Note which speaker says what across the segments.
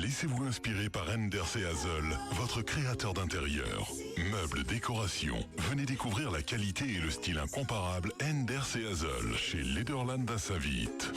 Speaker 1: Laissez-vous inspirer par Enders et Hazel, votre créateur d'intérieur. Meubles, décoration. Venez découvrir la qualité et le style incomparable Enders et Hazel chez Lederland à Saint-Vite.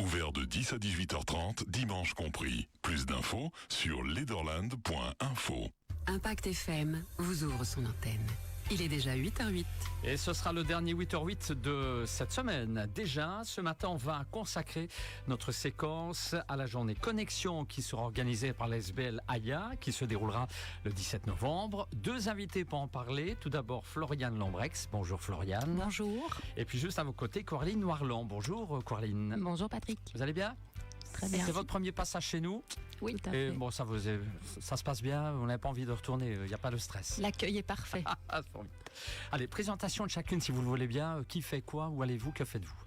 Speaker 1: Ouvert de 10 à 18h30, dimanche compris. Plus d'infos sur lederland.info.
Speaker 2: Impact FM vous ouvre son antenne. Il est déjà 8h08.
Speaker 3: Et ce sera le dernier 8h08 de cette semaine. Déjà, ce matin, on va consacrer notre séquence à la journée Connexion qui sera organisée par l'ASBL Aya, qui se déroulera le 17 novembre. Deux invités pour en parler. Tout d'abord, Floriane Lambrex. Bonjour Floriane.
Speaker 4: Bonjour.
Speaker 3: Et puis juste à vos côtés, Coraline Noirland. Bonjour Coraline.
Speaker 4: Bonjour Patrick.
Speaker 3: Vous allez bien ?
Speaker 4: Très bien.
Speaker 3: C'est votre premier passage chez nous.
Speaker 4: Oui, tout à fait.
Speaker 3: Et bon, ça se passe bien, on n'a pas envie de retourner, il n'y a pas de stress.
Speaker 4: L'accueil est parfait.
Speaker 3: Allez, présentation de chacune si vous le voulez bien. Qui fait quoi? Où allez-vous? Que faites-vous?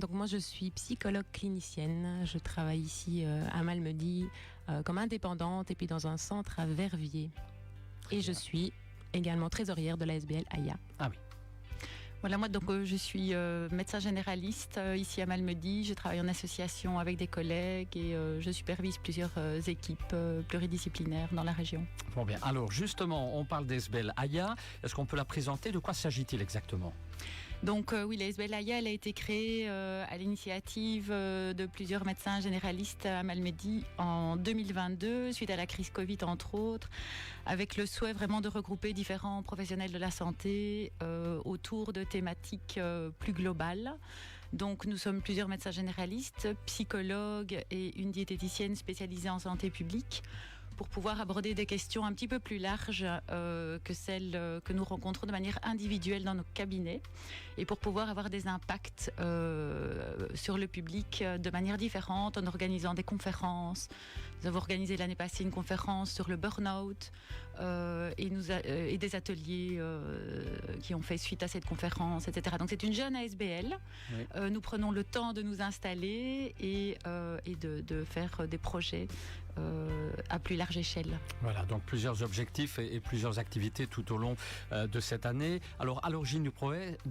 Speaker 4: Donc moi je suis psychologue clinicienne. Je travaille ici à Malmedy comme indépendante et puis dans un centre à Verviers. Et je suis également trésorière de l'ASBL Aya.
Speaker 3: Ah oui.
Speaker 5: Voilà, moi donc je suis médecin généraliste ici à Malmedy. Je travaille en association avec des collègues et je supervise plusieurs équipes pluridisciplinaires dans la région.
Speaker 3: Bon bien, alors justement, on parle d'ASBL Aya. Est-ce qu'on peut la présenter? De quoi s'agit-il exactement?
Speaker 5: Donc oui, l'ASBL Aya, elle a été créée à l'initiative de plusieurs médecins généralistes à Malmedy en 2022, suite à la crise Covid entre autres, avec le souhait vraiment de regrouper différents professionnels de la santé autour de thématiques plus globales. Donc nous sommes plusieurs médecins généralistes, psychologues et une diététicienne spécialisée en santé publique, pour pouvoir aborder des questions un petit peu plus larges que celles que nous rencontrons de manière individuelle dans nos cabinets et pour pouvoir avoir des impacts sur le public de manière différente en organisant des conférences. Nous avons organisé l'année passée une conférence sur le burn-out et des ateliers qui ont fait suite à cette conférence, etc. Donc c'est une jeune ASBL. Oui. Nous prenons le temps de nous installer et de faire des projets à plus large échelle.
Speaker 3: Voilà, donc plusieurs objectifs et plusieurs activités tout au long de cette année. Alors, à l'origine du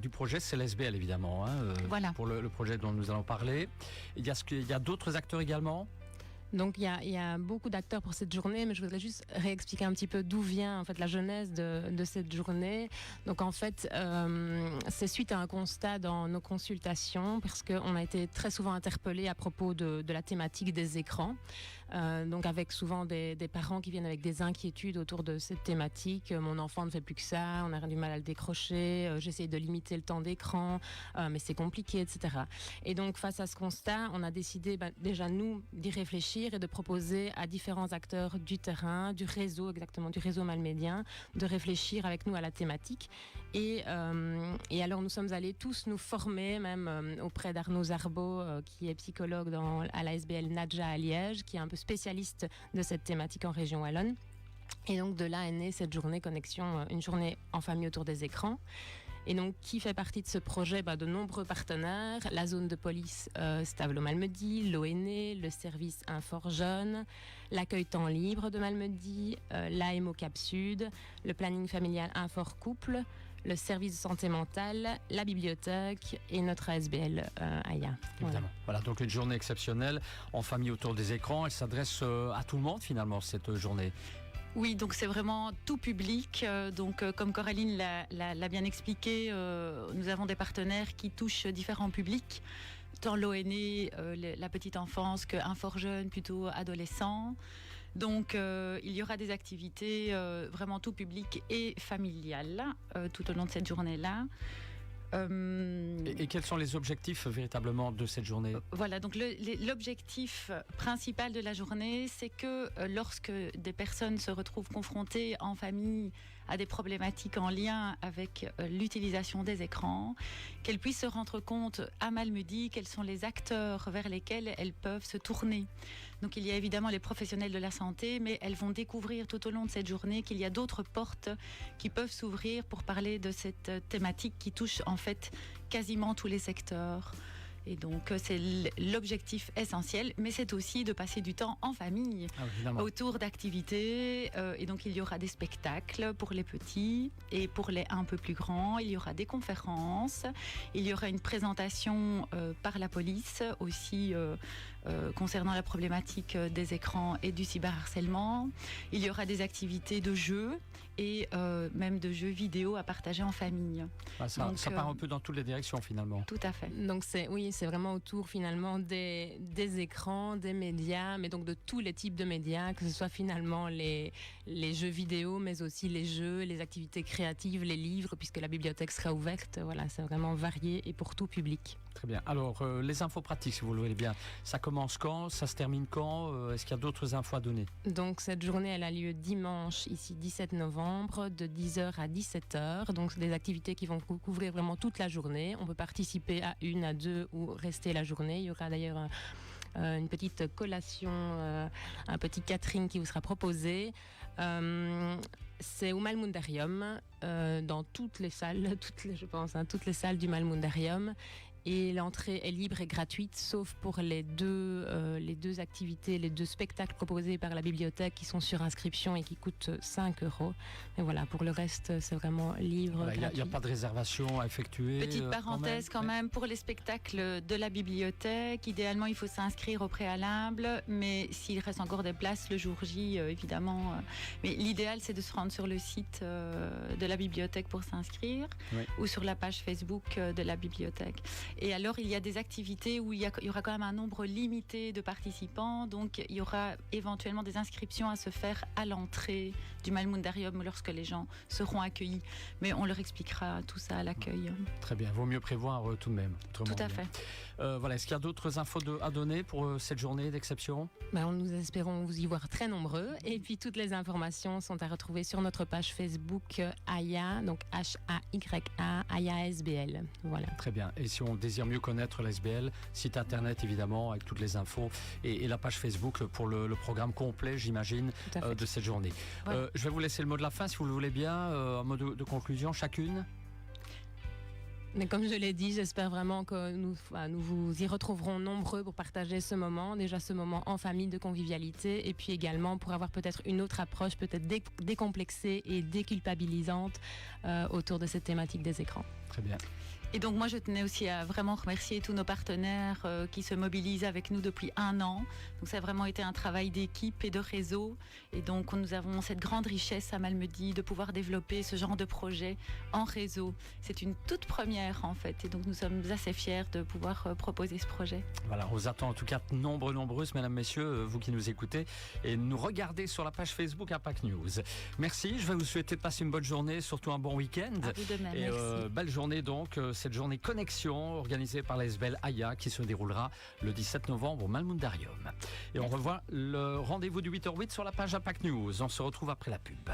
Speaker 3: projet, c'est l'ASBL évidemment,
Speaker 5: voilà.
Speaker 3: Pour le projet dont nous allons parler. Il y a d'autres acteurs également?
Speaker 4: Donc il y a beaucoup d'acteurs pour cette journée, mais je voudrais juste réexpliquer un petit peu d'où vient en fait la genèse de cette journée. Donc en fait, c'est suite à un constat dans nos consultations, parce qu'on a été très souvent interpellés à propos de la thématique des écrans. Donc avec souvent des parents qui viennent avec des inquiétudes autour de cette thématique. Mon enfant ne fait plus que ça, on a du mal à le décrocher, j'essaie de limiter le temps d'écran, mais c'est compliqué, etc. Et donc face à ce constat, on a décidé déjà nous d'y réfléchir et de proposer à différents acteurs du terrain, du réseau malmédien, de réfléchir avec nous à la thématique. Et alors nous sommes allés tous nous former, même auprès d'Arnaud Zarbeau, qui est psychologue à l'ASBL Nadja à Liège, qui est un peu spécialiste de cette thématique en région wallonne. Et donc de là est née cette journée Connexion, une journée en famille autour des écrans. Et donc, qui fait partie de ce projet? De nombreux partenaires, la zone de police Stavelot-Malmedy, l'ONE, le service Infor Jeunes, l'accueil temps libre de Malmedy, l'AMO Cap Sud, le planning familial Infor Couple, le service de santé mentale, la bibliothèque et notre ASBL Aya.
Speaker 3: Évidemment. Voilà, donc une journée exceptionnelle en famille autour des écrans. Elle s'adresse à tout le monde finalement, cette journée.
Speaker 5: Oui, donc c'est vraiment tout public. Donc comme Coraline l'a bien expliqué, nous avons des partenaires qui touchent différents publics, tant l'ONE, la petite enfance, que Infor Jeunes, plutôt adolescents. Donc il y aura des activités vraiment tout public et familiales tout au long de cette journée-là.
Speaker 3: Et quels sont les objectifs véritablement de cette journée?
Speaker 5: Voilà, donc l'objectif principal de la journée, c'est que lorsque des personnes se retrouvent confrontées en famille à des problématiques en lien avec l'utilisation des écrans, qu'elles puissent se rendre compte à Malmedy quels sont les acteurs vers lesquels elles peuvent se tourner. Donc il y a évidemment les professionnels de la santé, mais elles vont découvrir tout au long de cette journée qu'il y a d'autres portes qui peuvent s'ouvrir pour parler de cette thématique qui touche en fait quasiment tous les secteurs. Et donc, c'est l'objectif essentiel, mais c'est aussi de passer du temps en famille, autour d'activités. Et donc, il y aura des spectacles pour les petits et pour les un peu plus grands. Il y aura des conférences. Il y aura une présentation par la police aussi concernant la problématique des écrans et du cyberharcèlement. Il y aura des activités de jeux et même de jeux vidéo à partager en famille.
Speaker 3: Ça part un peu dans toutes les directions finalement.
Speaker 5: Tout à fait.
Speaker 4: Donc c'est vraiment autour finalement des écrans, des médias, mais donc de tous les types de médias, que ce soit finalement les jeux vidéo, mais aussi les jeux, les activités créatives, les livres, puisque la bibliothèque sera ouverte. Voilà, c'est vraiment varié et pour tout public.
Speaker 3: Très bien. Alors, les infos pratiques, si vous le voulez bien, ça commence quand? Ça se termine quand? Est-ce qu'il y a d'autres infos à donner? Donc,
Speaker 4: cette journée, elle a lieu dimanche, ici 17 novembre, de 10h à 17h. Donc, c'est des activités qui vont couvrir vraiment toute la journée. On peut participer à une, à deux ou rester la journée. Il y aura d'ailleurs une petite collation, un petit catering qui vous sera proposé. C'est au Malmundarium, dans toutes les salles, toutes les salles du Malmundarium. Et l'entrée est libre et gratuite, sauf pour les deux activités, les deux spectacles proposés par la bibliothèque qui sont sur inscription et qui coûtent 5 €. Mais voilà, pour le reste, c'est vraiment libre.
Speaker 3: Il n'y a pas de réservation à effectuer.
Speaker 5: Petite parenthèse quand même, pour les spectacles de la bibliothèque, idéalement, il faut s'inscrire au préalable, mais s'il reste encore des places le jour J, évidemment. Mais l'idéal, c'est de se rendre sur le site de la bibliothèque pour s'inscrire, ou sur la page Facebook de la bibliothèque. Et alors, il y a des activités où il y aura quand même un nombre limité de participants. Donc, il y aura éventuellement des inscriptions à se faire à l'entrée du Malmundarium lorsque les gens seront accueillis. Mais on leur expliquera tout ça à l'accueil.
Speaker 3: Très bien. Vaut mieux prévoir tout de même.
Speaker 5: Tout à fait.
Speaker 3: Voilà. Est-ce qu'il y a d'autres infos à donner pour cette journée d'exception?
Speaker 4: Nous espérons vous y voir très nombreux. Et puis, toutes les informations sont à retrouver sur notre page Facebook AYA, donc HAYA, AYA SBL. Voilà.
Speaker 3: Très bien. Et si on désire mieux connaître la SBL, site internet évidemment avec toutes les infos et la page Facebook pour le programme complet, j'imagine, de cette journée. Ouais. Je vais vous laisser le mot de la fin si vous le voulez bien, un mot de conclusion chacune.
Speaker 4: Mais comme je l'ai dit, j'espère vraiment que nous vous y retrouverons nombreux pour partager ce moment en famille de convivialité, et puis également pour avoir peut-être une autre approche, peut-être décomplexée et déculpabilisante autour de cette thématique des écrans.
Speaker 3: Très bien.
Speaker 5: Et donc moi je tenais aussi à vraiment remercier tous nos partenaires qui se mobilisent avec nous depuis 1 an. Donc ça a vraiment été un travail d'équipe et de réseau. Et donc nous avons cette grande richesse à Malmedy de pouvoir développer ce genre de projet en réseau. C'est une toute première en fait. Et donc nous sommes assez fiers de pouvoir proposer ce projet.
Speaker 3: Voilà, on vous attend en tout cas nombreuses, mesdames, messieurs, vous qui nous écoutez et nous regardez sur la page Facebook Impact News. Merci, je vais vous souhaiter de passer une bonne journée, surtout un bon week-end.
Speaker 5: À vous de même,
Speaker 3: et belle journée donc. Cette journée Connexion organisée par la SBL AYA qui se déroulera le 17 novembre au Malmundarium. Et on revoit le rendez-vous du 8h08 sur la page Impact News. On se retrouve après la pub.